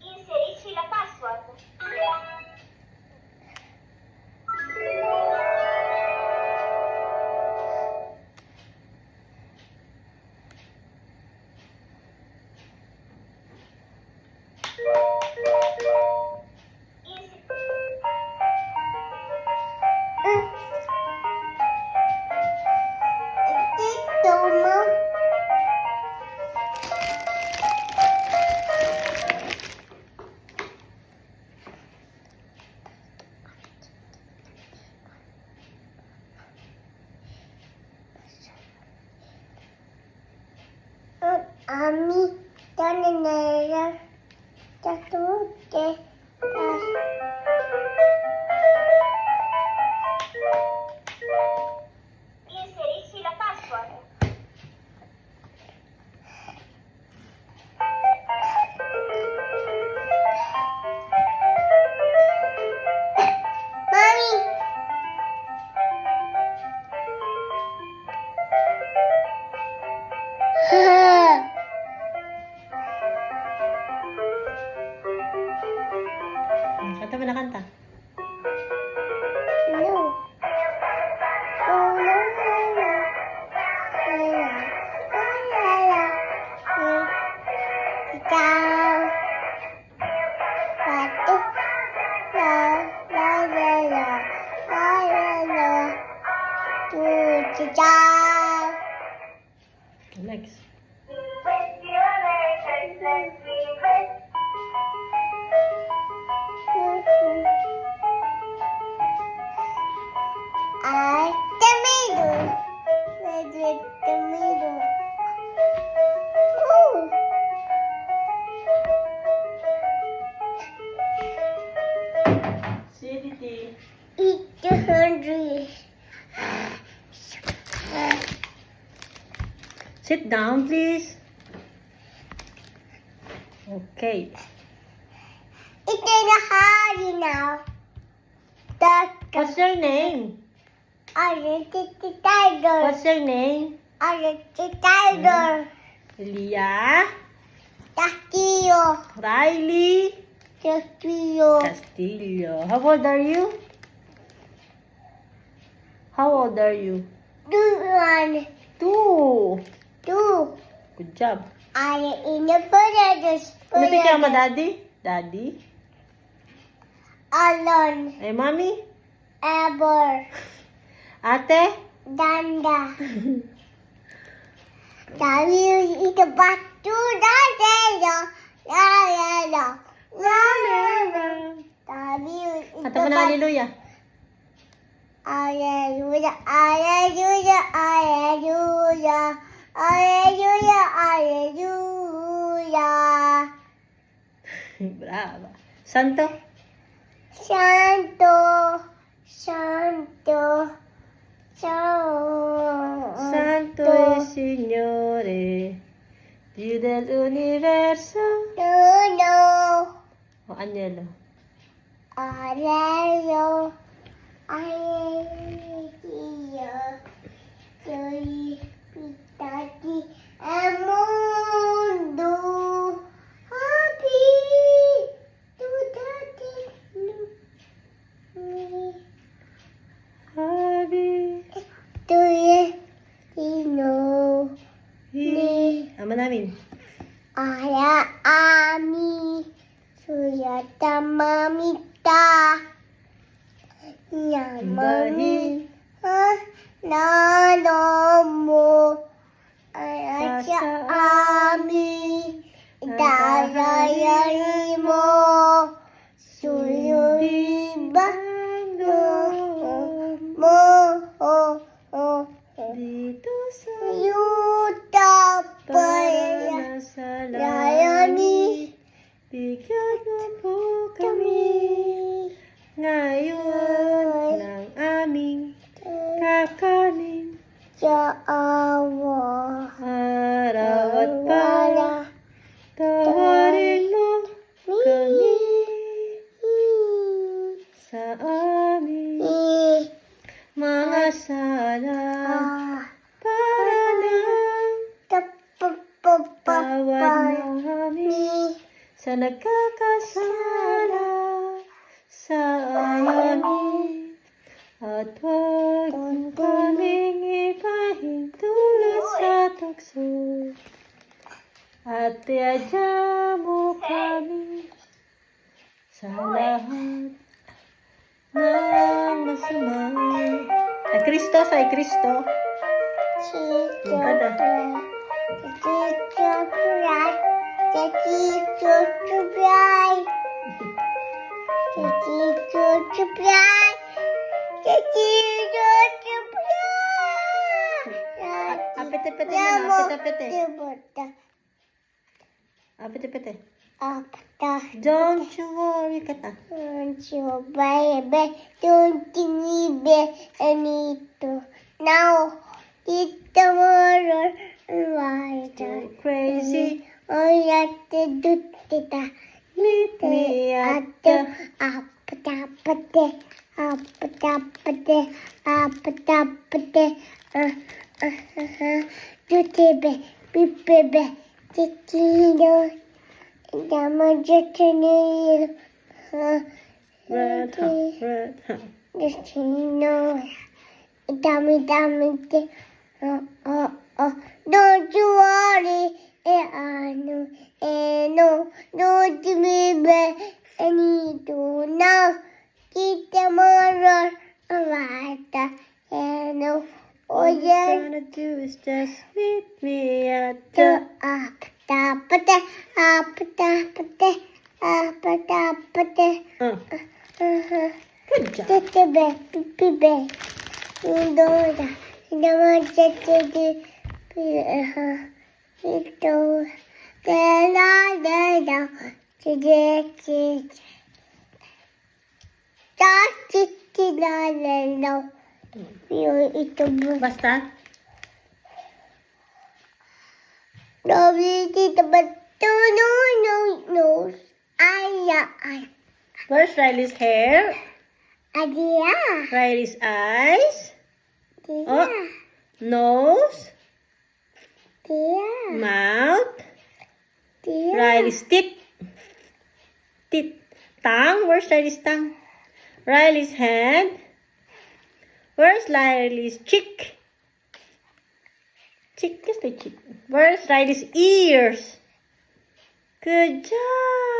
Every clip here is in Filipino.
Inserisci la password. আমি জানি না চতুর্থে Inserisci la password. Mami. Kanta mo na kanta. No. Next. Tomato. Red tomato. Ooh. Acidity. Eat the hungry. Sit down, please. Okay. It's in a hurry now. What's your name? I the tiger. What's your name? I the tiger. Elia. Castillo. Riley. Castillo. Castillo. How old are you? How old are you? 1, 2. 2. Good job. I in the potatoes. Ano ka mo, Daddy? Daddy? Alone. Eh, Mommy? Ever. Ate? Danda. Daddy eat a bat to Daddy eat Kanta mo na hallelujah. Alleluia, alleluia, alleluia, alleluia, alleluia. Brava. Santo? Santo, santo, santo. Santo il Signore, Dio dell'universo. No, O agnello. Alleluia, alleluia. Soy pitati al mondo. Happy to daddy. Habi. Do you know? Ama namin. Aya ami suyata mamita. Yamami nano mo. Aya ami darayari mo. Suyuriba mo. Dito sa Yuta paya. panasalayani, bigyan mo po kami ngayon ng aming kakanin. Sa awa. Araw at para, tawarin mo kami. sa nagkakasala sa amin. At huwag mo kaming ipahintulot sa tukso. At iadya mo kami sa lahat ng masama. Ay Kristo, sa Kristo. Chicho Kada. Bray. Chicho Bray. Chicho Bray. Chicho Bray. Chicho Bray. Apete-pete na, apete-pete. Dibuta. Apete-pete. Apta. Don't you worry, kata. Don't you baby, don't you need anything now. It's tomorrow, right? Too crazy. Oh, you have to do it. Meet me at the... Red, red, Don't you worry, no, don't you be any do now. Keep tomorrow, right? No, oh All you yeah. gonna do is just meet me at The the... Good job. Ito ba? Basta? No, dito ba? No. Ay. Where's Riley's hair? Adia. Riley's eyes? Dia. Oh. Nose? Dia. Mouth? Dia. Riley's teeth? Teeth. Tongue? Where's Riley's tongue? Riley's hand? Where's Riley's cheek? Cheek, just a cheek. Where's Riley's ears? Good job.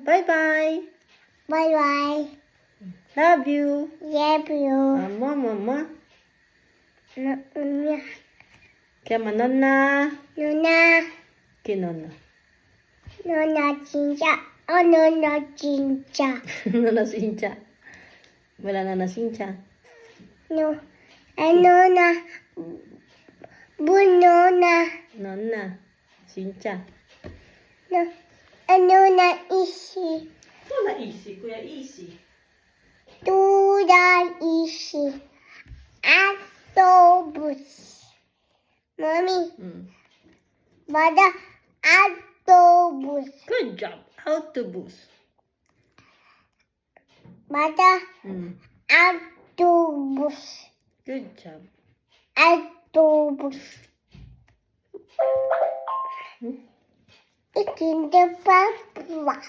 Bye-bye. Bye. Love you. Love you. Mama. Nuna. Kaya manana. Nuna. Kinona. Nuna cinca. Oh, Nuna cinca. Nana sincha. Wala na sincha. No. Nuna. Bunona. Nana. Sincha. No. Nuna isi. Wala easy, kuya easy. Tuda isi. Autobus. Mommy. Bada autobus. Good job. Autobus. Bada Mm. autobus. Good job. Autobus. It's in the back. Wow.